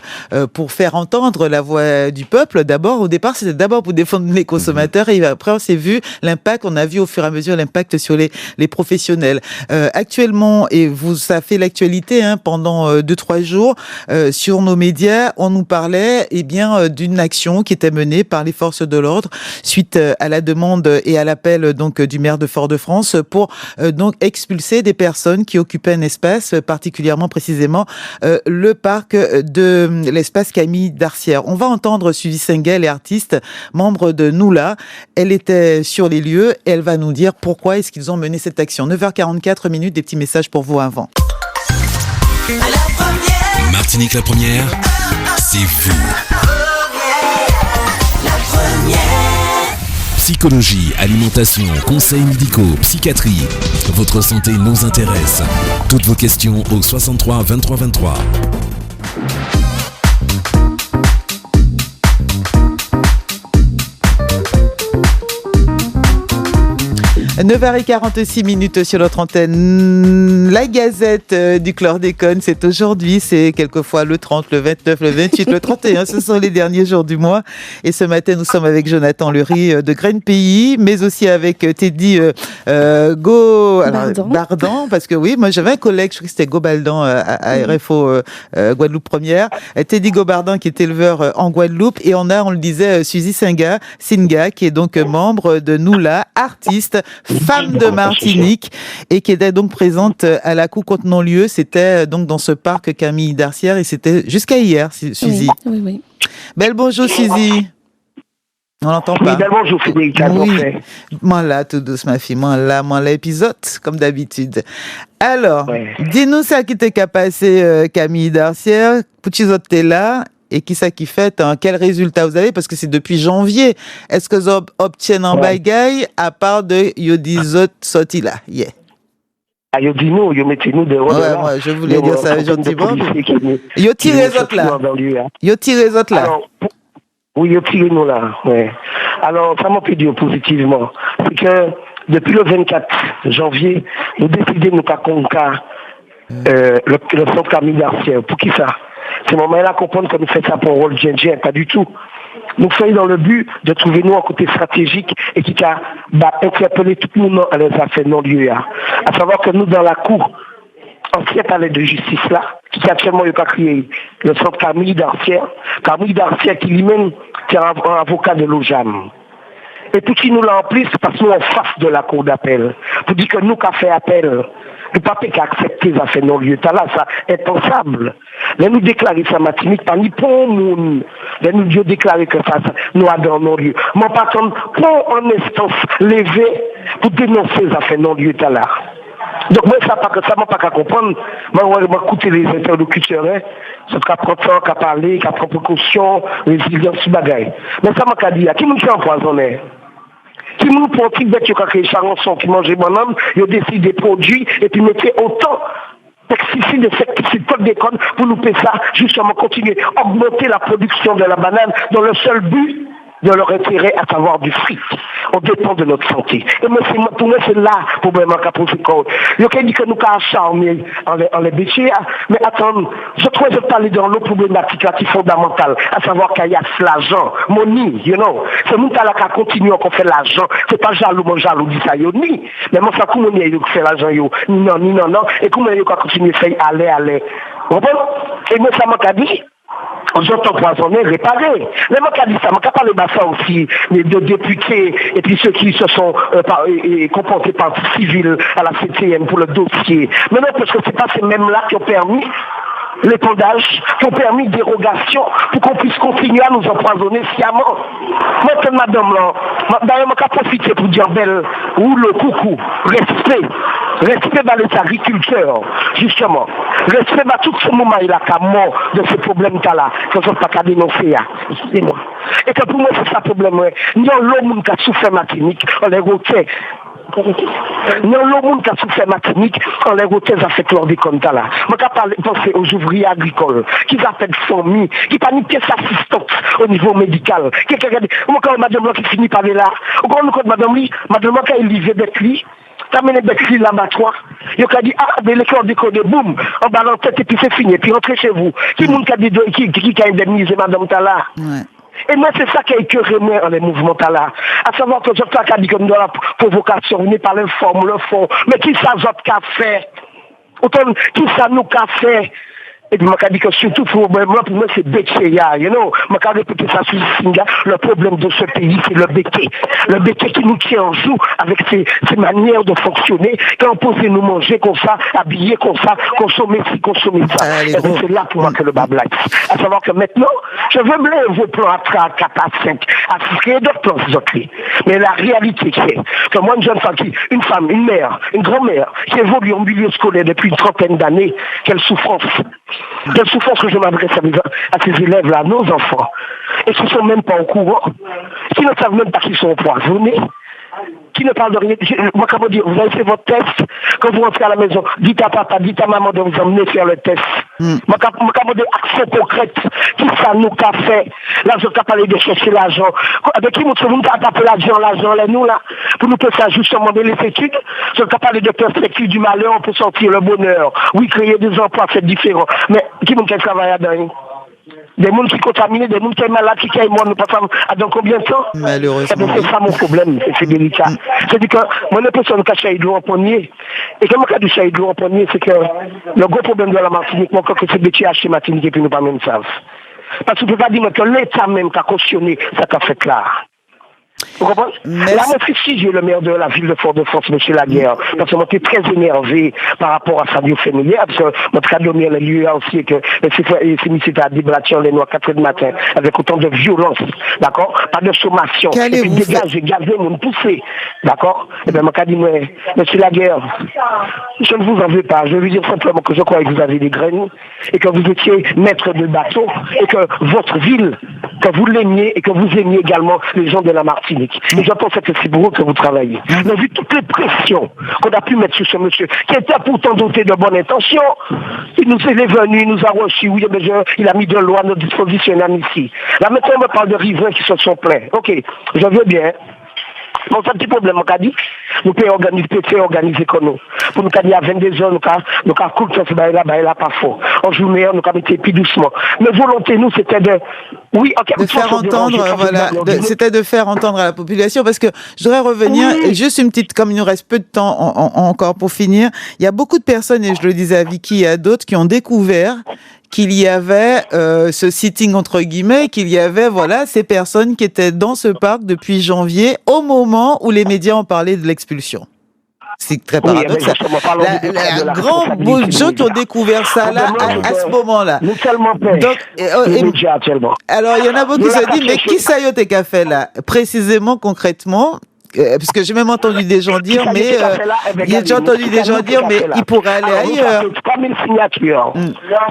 pour faire entendre la voix du peuple. D'abord, au départ, c'était d'abord pour défendre les consommateurs, et après, on s'est vu l'impact, on a vu au fur et à mesure l'impact sur les professionnels. Actuellement, et ça fait l'actualité pendant 2-3 jours, sur nos médias, on nous parlait d'une action qui était menée par les forces de l'ordre suite à la demande et à l'appel donc du maire de Fort-de-France pour donc expulser des personnes qui occupaient un espace, particulièrement précisément le parc de l'espace Camille Darcière. On va entendre Suzy Sengel, artiste, membre de Noula. Elle était sur les lieux et elle va nous dire pourquoi est-ce qu'ils ont mené cette action. 9h44 minutes, des petits messages pour vous avant. Martinique la première, c'est vous. Psychologie, alimentation, conseils médicaux, psychiatrie. Votre santé nous intéresse. Toutes vos questions au 63 23 23. 9h46 sur notre antenne. La Gazette du chlordécone, c'est aujourd'hui, c'est quelquefois le 30, le 29, le 28, le 31, ce sont les derniers jours du mois. Et ce matin, nous sommes avec Jonathan Lurie de Graines Pays, mais aussi avec Teddy Bardan, parce que oui, moi j'avais un collègue, je crois que c'était Gobaldan à RFO Guadeloupe Première, Teddy Gobardan qui est éleveur en Guadeloupe, et on le disait, Suzy Singa, qui est donc membre de Noula, artiste, femme de Martinique, et qui était donc présente à la Coup contre non-lieu. C'était donc dans ce parc Camille Darcière, et c'était jusqu'à hier, Suzy. Oui. Belle bonjour, Suzy. On l'entend pas. Belle bonjour, Frédéric. Oui. Moi là, tout douce, ma fille. Moi là, épisode, comme d'habitude. Alors, dis-nous ça qui t'est qu'à passer, Camille Darcière. Poutis autres, t'es là. Et qui ça qui fait, hein, quel résultat vous avez? Parce que c'est depuis janvier. Est-ce que vous obtiennent un bagaille à part de Yodizot sorti là? Yeah. Yo dis nous, yo mettez-nous de ouais, moi, je voulais dire ça gentiment. Yo tirez les autres là. Yo tirez les autres là. Oui, yo tirez nous là. Ouais. Alors, ça m'a pu dire positivement. C'est que depuis le 24 janvier, nous décidons de nous conquérir le centre Camille Darcière. Pour qui ça? C'est mon moment-là comprendre que nous faisons ça pour un rôle GNG, pas du tout. Nous faisons dans le but de trouver nous un côté stratégique et qui a interpellé tout le monde à les affaires non-lieu. À savoir que nous, dans la cour, ancien palais de justice là, qui actuellement a créé le centre Camille Darcière qui lui-même est un avocat de l'OJAM. Et pour qui nous l'a en plus, parce que nous en face de la cour d'appel, pour dire que nous qui avons fait appel, le papier qui a accepté les affaires non-lieu, là, ça est impensable. Là, nous déclarer ça, Martinique, pas ni pour monde. Là, nous devons déclarer que ça, nous avons non-lieu. Mon patron, pour en instance levée pour dénoncer les affaires non-lieu, là. Donc, moi, ça m'a pas qu'à comprendre. Moi, écouter les interlocuteurs, hein. Ça qu'à prendre temps, qu'à parler, qu'à prendre précaution, résilience, bagaille. Mais ça m'a qu'à dire, qui nous fait empoisonner? Qui nous prend petit bête qui a créé charançon, qui mangeait bonhomme, ils ont décidé des produits et puis mettez autant pesticide, insecticide, code d'école pour nous payer ça, justement continuer à augmenter la production de la banane dans le seul but de leur intérêt à savoir du fric. On dépend de notre santé. Et moi, pour moi, c'est là le problème qu'a posé quand. Il y a dit que nous avons charmé en les déchets, mais attends, je trouve que je parle dans l'autre problématique là qui est fondamentale, à savoir qu'il y a l'argent, money, you know. C'est nous qui allons continuer à faire l'argent. C'est pas jaloux, dit ça, yo, ni. Mais moi, ça, comment on a fait l'argent, yo, ni non. Et comment on a continué à faire aller. Vous comprenez? Et moi, ça m'a dit. J'entends empoisonner, réparer. Mais moi, qui dit ça, moi, qui parle de ça aussi, de députés, et puis ceux qui se sont comportés par civil à la CTM pour le dossier. Mais non, parce que c'est pas ces mêmes-là qui ont permis l'épandage, qui ont permis dérogation pour qu'on puisse continuer à nous empoisonner sciemment. Maintenant, madame, là, d'ailleurs, je vais profiter pour dire belle, ou le coucou, respect dans les agriculteurs, justement. Respect dans tout ce moment il a qu'à mort de ce problème-là, que je ne peux pas dénoncer. Excusez-moi. Et que pour moi, c'est ça le problème. Nous, l'homme qui a souffert Martinique, on les rotait. Nous, l'homme qui a souffert Martinique, on les rotait à ce chlordécone là. Je vais penser aux ouvriers agricoles, qui appellent famille, qui pas une pièce assistante au niveau médical. Moi, quand madame qui finit par là, quand madame quand il livre des clés, t'as mené des clés l'abattoir. Il a dit, mais les chlordécone, boum, en bas dans la tête, et puis c'est fini, et puis rentrez chez vous. Qui a indemnisé madame Tala? Et moi, c'est ça qui a écœuré moi dans les mouvements là. À savoir que je t'ai dit comme dans la provocation, on n'est pas le fond, mais qui ça d'autre qu'a fait? Autant, qui ça nous qu'a fait? Et puis, je dit que surtout, pour moi, c'est Békéa, you know. Je répéter ça sur Singa. Le problème de ce pays, c'est le béquet. Le béquet qui nous tient en joue avec ses manières de fonctionner, qui ont posé nous manger comme ça, habiller comme ça, consommer ci, consommer ça. Et c'est là pour moi que le bas blague. À savoir que maintenant, je veux me vos plans à 3, 4, à 5, à 6, d'autres plans, mais la réalité, c'est que moi, une jeune femme, une femme, une mère, une grand-mère, qui évolue en milieu scolaire depuis une trentaine d'années, quelle souffrance. Quelle souffrance que je m'adresse à ces élèves-là, nos enfants, et qui ne sont même pas au courant, qui ne savent même pas qu'ils sont empoisonnés, qui ne parlent de rien. Moi, comment dire, vous avez fait votre test, quand vous rentrez à la maison, dites à papa, dites à maman de vous emmener faire le test. Moi, quand des actions concrètes, qui ça nous qu'a fait? Là, je vais parler de chercher l'argent. Avec qui nous avons tapé l'argent, là, nous, là, pour nous faire justement de les études. Je vais parler de perspective du malheur pour sortir le bonheur. Oui, créer des emplois, c'est différent. Mais qui nous travaille là-dedans? Des gens qui sont contaminés, des gens qui sont malades, qui sont morts, nous ne savons pas dans combien de temps. Malheureusement. C'est ça mon problème, c'est délicat. C'est-à-dire que moi, je personne qui a chaud de l'eau en premier. Et comme on a du chaud de l'eau en premier, c'est que le gros problème de la Martinique, moi, que c'est de acheter Martinique et puis nous pas même savent. Parce que je ne peux pas dire que l'État même qui a cautionné cette affaire-là. Vous comprenez? Là, moi, si j'ai le maire de la ville de Fort-de-France, M. Laguerre, parce que moi, j'étais très énervé par rapport à sa vie familiale, parce que notre radio a lieu aussi, et que c'est mis à débattre les noirs 4 heures du matin, avec autant de violence, d'accord? Pas de sommation. Et puis, dégagez, gazez, nous pousser, d'accord? Et bien, moi, je dis, M. Laguerre, je ne vous en veux pas. Je veux dire simplement que je crois que vous avez des graines, et que vous étiez maître de bateau, et que votre ville, que vous l'aimiez, et que vous aimiez également les gens de la Martinique. Et je pense que c'est pour eux que vous travaillez. On a vu toutes les pressions qu'on a pu mettre sur ce monsieur, qui était pourtant doté de bonnes intentions. Il nous est venu, il nous a reçus, oui, il a mis de loi à notre disposition ici. Là maintenant, on me parle de riverains qui se sont plaints. Ok, je veux bien. Bon, c'est un petit problème, on a dit. Nous pouvons organiser comme nous. Pour nous dire à 22 heures, nous avons coupé ce bail-là, pas fort. En journée, nous avons été plus doucement. Mais volonté, nous, c'était de, oui, ok, de faire entendre, voilà, c'était de faire entendre à la population, parce que je voudrais revenir, et juste une petite, comme il nous reste peu de temps encore pour finir, il y a beaucoup de personnes, et je le disais à Vicky et à d'autres, qui ont découvert qu'il y avait ce sitting entre guillemets, qu'il y avait voilà ces personnes qui étaient dans ce parc depuis janvier, au moment où les médias ont parlé de l'expulsion. C'est très paradoxal. Il y a grand beaucoup de gens qui ont découvert ça là à ce moment-là. Donc, alors il y en a beaucoup qui se disent mais qui ça y est qu'a fait là précisément concrètement? Parce que j'ai même entendu des gens dire, mais il pourrait aller ailleurs. 3000 signatures.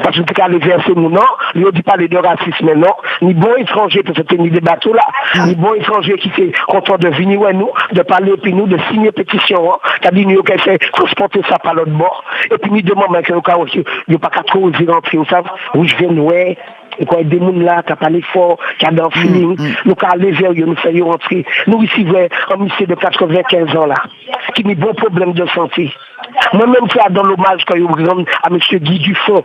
Parce que tu as verser nous, non. Il ne dit pas de racisme, non. Ni bon étranger, parce que c'était ni des bateaux là. Ni bon étranger qui fait content de venir, ouais, nous, de parler, puis nous, de signer pétition, qui a dit, nous, qu'elle fait transporter ça par l'autre bord. Et puis, ni demande, mais qu'il n'y a pas qu'à trop oser rentrer, vous savez, où je viens, ouais. Et quand il y a des gens là, qui a parlé fort, qui a dans le feeling, nous qui aller vers eux, nous faisons rentrer. Nous ici, un monsieur de 95 ans là, qui a bon problème de santé. Moi-même, je dans l'hommage quand il y a à M. Guy Dufont,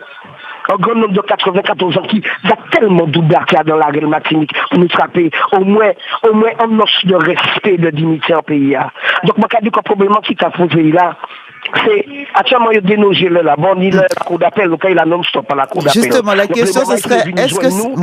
un grand nombre de 94 ans qui a tellement d'oubliard qu'il y a dans la réelle Martinique pour nous frapper au moins un notch de respect, de dignité en pays. Donc, moi, je dis que le problème qui t'a posé là, c'est actuellement il y a dénogé là bon il la cour d'appel donc il a non-stop à la cour d'appel. Justement la question ce serait est-ce que nous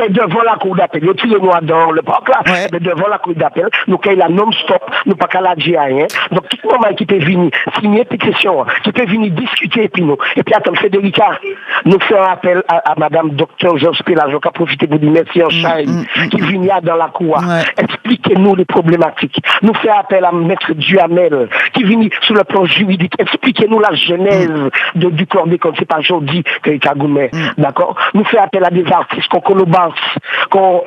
devant la cour d'appel il y a nous dans le parc là mais devant la cour d'appel nous il a non-stop nous pas qu'à la dire rien donc tout le monde qui peut venir signer pétition qui peut venir discuter et puis attends Federica nous faisons appel à madame docteur Georges Pélage qui a profité pour dire merci en Chaï qui vient dans la cour expliquez-nous les problématiques nous faisons appel à maître Duhamel qui vient sur le plan juridique, expliquez-nous la genèse du chlordécone, c'est pas aujourd'hui que il Kagoumé, d'accord? Nous fait appel à des artistes qu'on Colobas, qu'on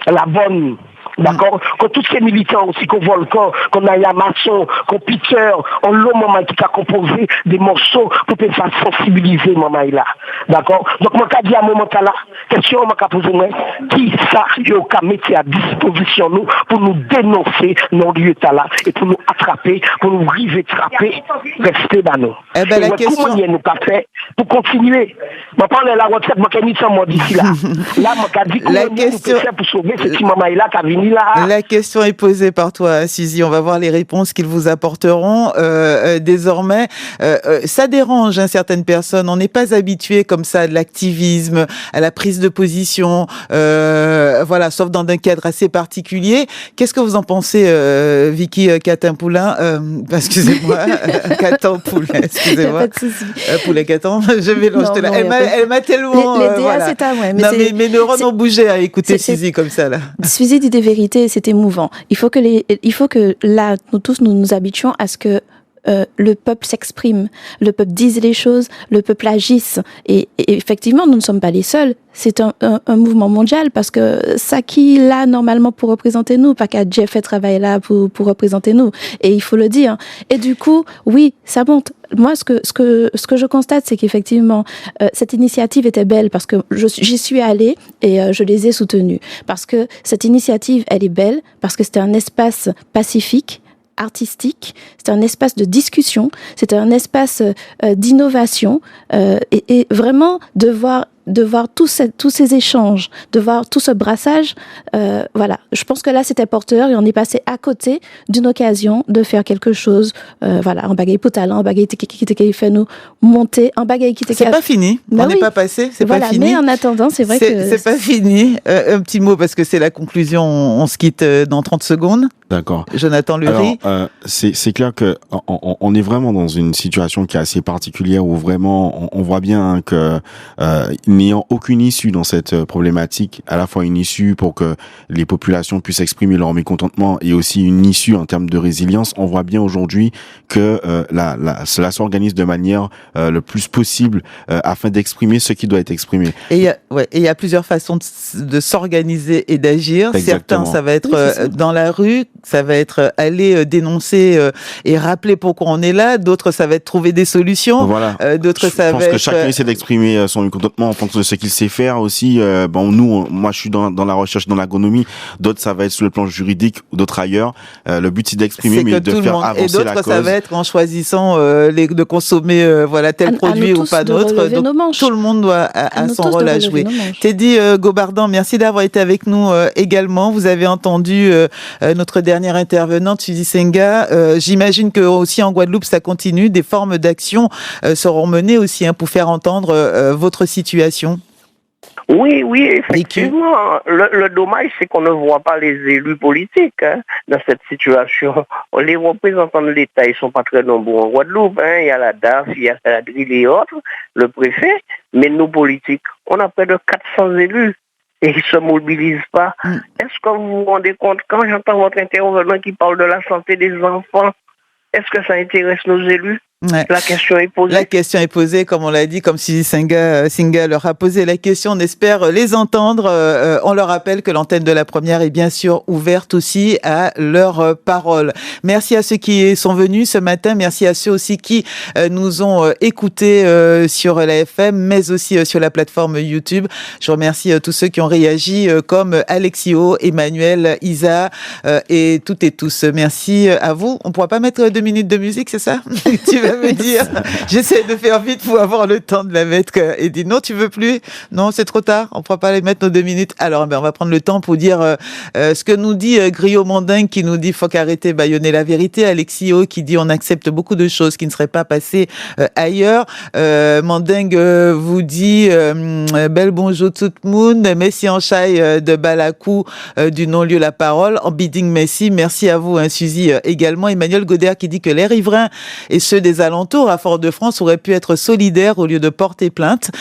la bonne. D'accord? Quand tous ces militants aussi, qu'on Volcan, qu'on Aya Masson, qu'on Peter, on l'a maman qui a composé des morceaux pour te faire sensibiliser maman là. D'accord? Donc moi je dis à un moment là, question moi je pose moi, qui ça yo ka mettre à disposition nous pour nous dénoncer nos lieux là et pour nous attraper, pour nous river attraper, rester dans nous. Eh ben la question comment nous pas fait pour continuer. Moi parle la retraite moi mis ça moi d'ici là. Là moi je dis comment nous faire pour sauver ce petit maman là qui a venu. La question est posée par toi, Suzy. On va voir les réponses qu'ils vous apporteront. Désormais, ça dérange certaines personnes. On n'est pas habitué comme ça à de l'activisme, à la prise de position, voilà, sauf dans un cadre assez particulier. Qu'est-ce que vous en pensez, Vicky Catin-Poulin excusez-moi, Catin-Poulin, excusez-moi. Pas de souci. Poulet-Catin, je mélange là. Elle m'a tellement... Les DA, c'est à moi. Mais mes neurones ont bougé à écouter Suzy comme ça, là. Suzy dit des vérités, c'est émouvant. Il faut que là, nous tous, nous habituions à ce que le peuple s'exprime, le peuple dise les choses, le peuple agisse. Et effectivement, nous ne sommes pas les seuls. C'est un mouvement mondial parce que ça qui est là normalement pour représenter nous, pas qu'à Jeff fait travail là pour représenter nous. Et il faut le dire. Et du coup, oui, ça monte. Moi, ce que je constate, c'est qu'effectivement, cette initiative était belle parce que j'y suis allée et je les ai soutenus. Parce que cette initiative, elle est belle parce que c'était un espace pacifique, artistique, c'était un espace de discussion, c'était un espace d'innovation et vraiment de voir tous ces échanges, de voir tout ce brassage, voilà. Je pense que là, c'était porteur et on est passé à côté d'une occasion de faire quelque chose, voilà, un bagaille potalant, un bagaille qui fait nous monter, un bagaille qui c'est pas fini, on n'est pas passé, c'est voilà, pas fini. Mais en attendant, c'est vrai que... C'est pas fini. Un petit mot parce que c'est la conclusion, on se quitte dans 30 secondes. D'accord. Jonathan Lurie. Alors, c'est clair que on est vraiment dans une situation qui est assez particulière où vraiment on voit bien que n'ayant aucune issue dans cette problématique, à la fois une issue pour que les populations puissent exprimer leur mécontentement et aussi une issue en termes de résilience, on voit bien aujourd'hui que cela s'organise de manière le plus possible afin d'exprimer ce qui doit être exprimé. Et il y a plusieurs façons de s'organiser et d'agir. Exactement. Certains, ça va être dans la rue, ça va être aller dénoncer et rappeler pourquoi on est là. D'autres, ça va être trouver des solutions. Voilà. D'autres, ça va être... Je pense que chacun essaie d'exprimer son mécontentement en fonction de ce qu'il sait faire aussi. Moi, je suis dans la recherche, dans l'agronomie. D'autres, ça va être sur le plan juridique ou d'autres ailleurs. Le but, c'est d'exprimer, mais de faire avancer la cause. Et d'autres, ça va être en choisissant de consommer tel produit ou pas d'autre. Donc, tout le monde doit à son rôle à jouer. Teddy Gobardan, merci d'avoir été avec nous également. Vous avez entendu notre dernière intervenante, Suzy Senga. J'imagine que aussi en Guadeloupe, ça continue. Des formes d'action seront menées aussi pour faire entendre votre situation. Oui, effectivement. Le dommage, c'est qu'on ne voit pas les élus politiques dans cette situation. Les représentants de l'État, ils sont pas très nombreux en Guadeloupe. Il y a la DAF, il y a la DRIL et autres, le préfet. Mais nos politiques, on a près de 400 élus. Et ils ne se mobilisent pas. Est-ce que vous vous rendez compte, quand j'entends votre intervenant qui parle de la santé des enfants, est-ce que ça intéresse nos élus? Ouais. La question est posée. La question est posée, comme on l'a dit, comme si Singa leur a posé la question. On espère les entendre. On leur rappelle que l'antenne de la première est bien sûr ouverte aussi à leurs paroles. Merci à ceux qui sont venus ce matin. Merci à ceux aussi qui nous ont écoutés sur la FM, mais aussi sur la plateforme YouTube. Je remercie tous ceux qui ont réagi, comme Alexio, Emmanuel, Isa et toutes et tous. Merci à vous. On ne pourra pas mettre 2 minutes de musique, c'est ça? Tu vas me dire, j'essaie de faire vite pour avoir le temps de la mettre. Et dit non, tu veux plus? Non, c'est trop tard. On ne pourra pas les mettre nos 2 minutes. Alors, on va prendre le temps pour dire ce que nous dit Griot Mandingue, qui nous dit faut qu'arrêter bâillonner la vérité. Alexio qui dit on accepte beaucoup de choses qui ne seraient pas passées ailleurs. Mandingue vous dit bel bonjour tout le monde. Messi en chai de Balakou du non-lieu la parole. En bidding Messi. Merci à vous, Suzy également. Emmanuel Godert qui dit que les riverains et ceux des alentours à Fort-de-France auraient pu être solidaires au lieu de porter plainte.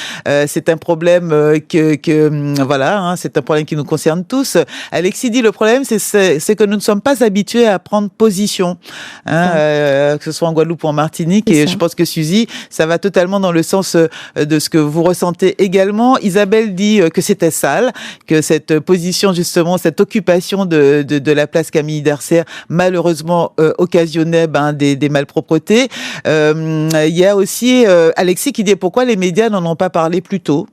C'est un problème c'est un problème qui nous concerne tous. Alexis dit le problème c'est que nous ne sommes pas habitués à prendre position, que ce soit en Guadeloupe ou en Martinique. Et je pense que Suzy, ça va totalement dans le sens de ce que vous ressentez également. Isabelle dit que c'était sale, que cette position justement, cette occupation de la place Camille Darcer malheureusement occasionnait des malpropretés. Il y a aussi Alexis qui dit pourquoi les médias n'en ont pas parlé plus tôt.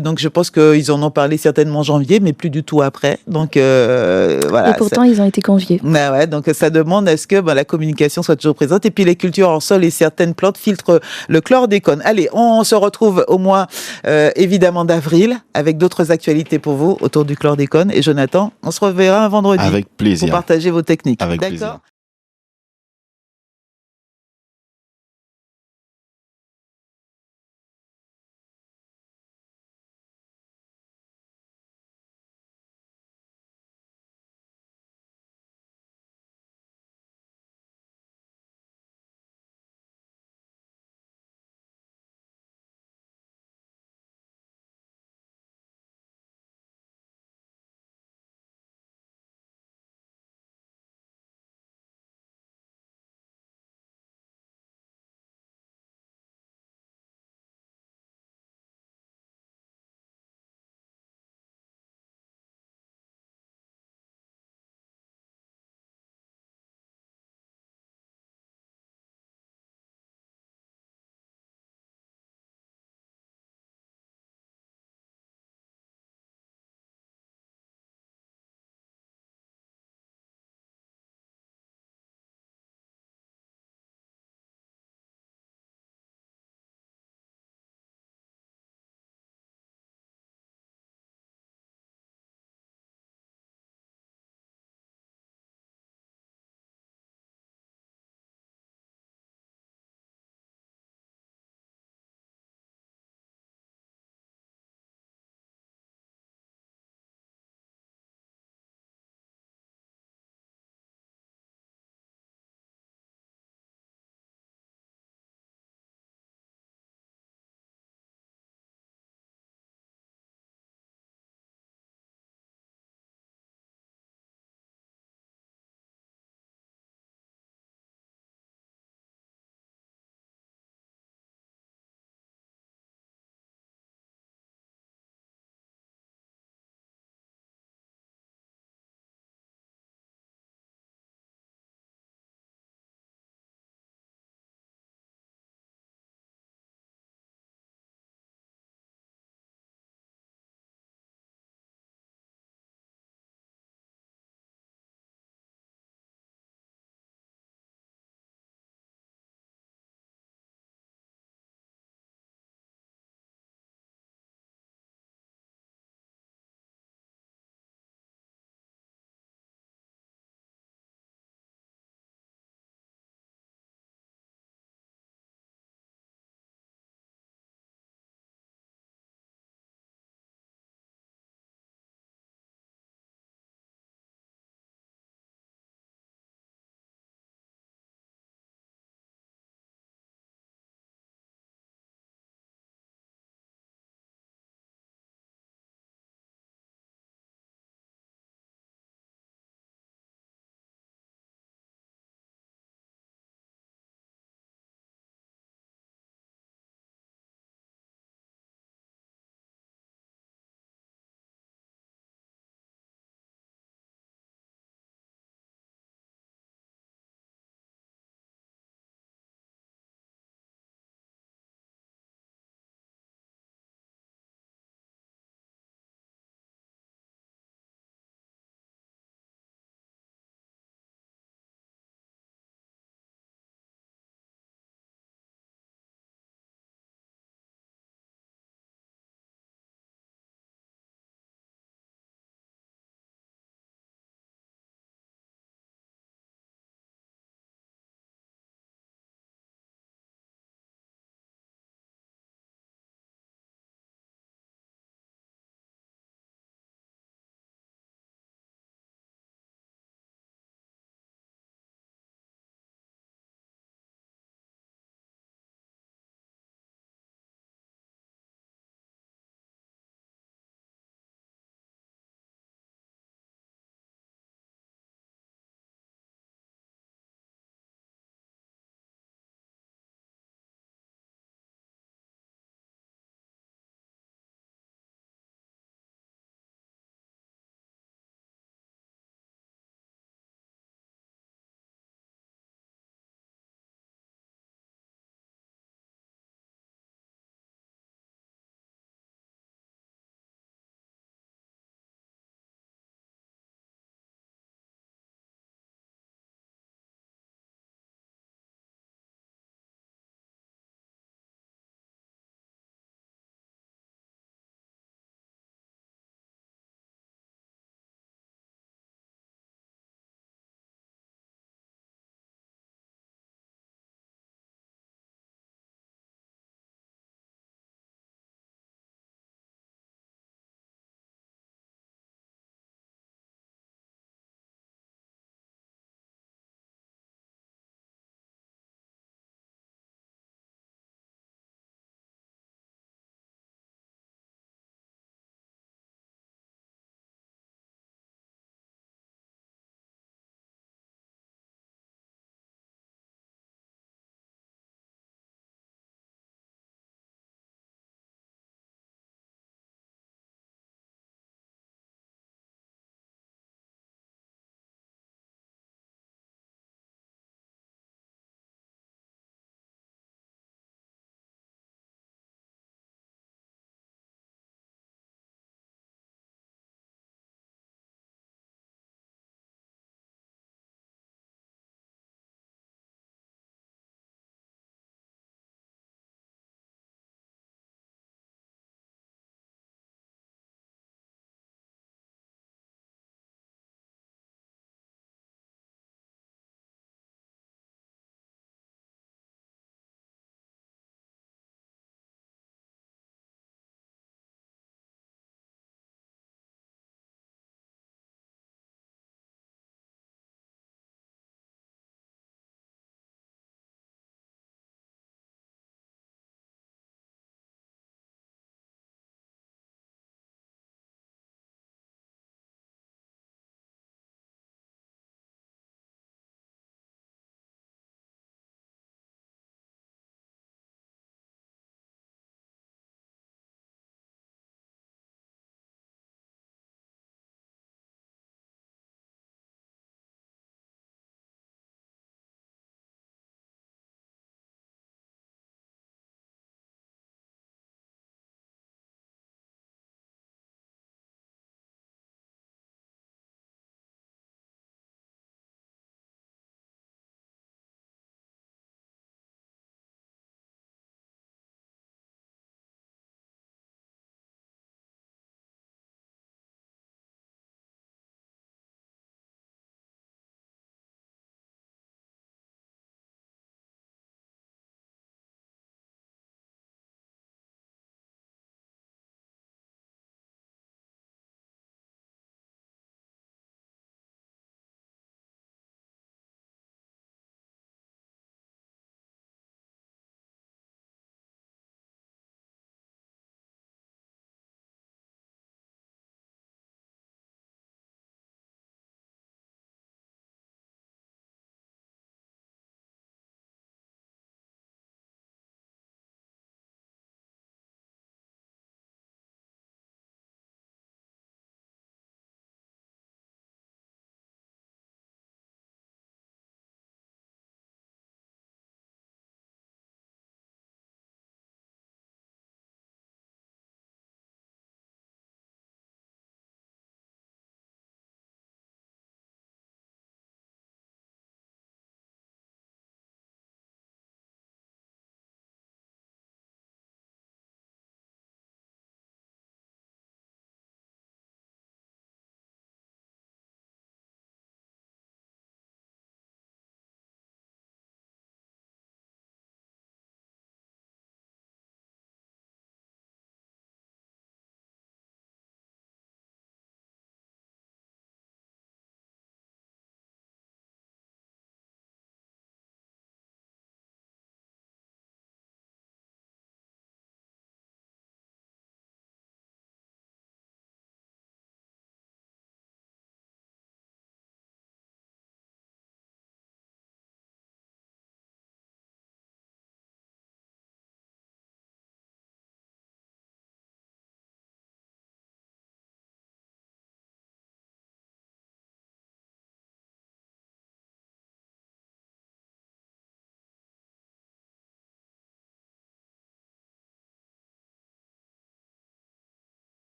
Donc je pense qu'ils en ont parlé certainement en janvier, mais plus du tout après. Donc voilà. Et pourtant ils ont été conviés. Donc ça demande à ce que la communication soit toujours présente. Et puis les cultures hors sol et certaines plantes filtrent le chlordécone. Allez, on se retrouve au mois évidemment d'avril avec d'autres actualités pour vous autour du chlordécone. Et Jonathan, on se reverra un vendredi. Avec plaisir. Pour partager vos techniques. Avec plaisir.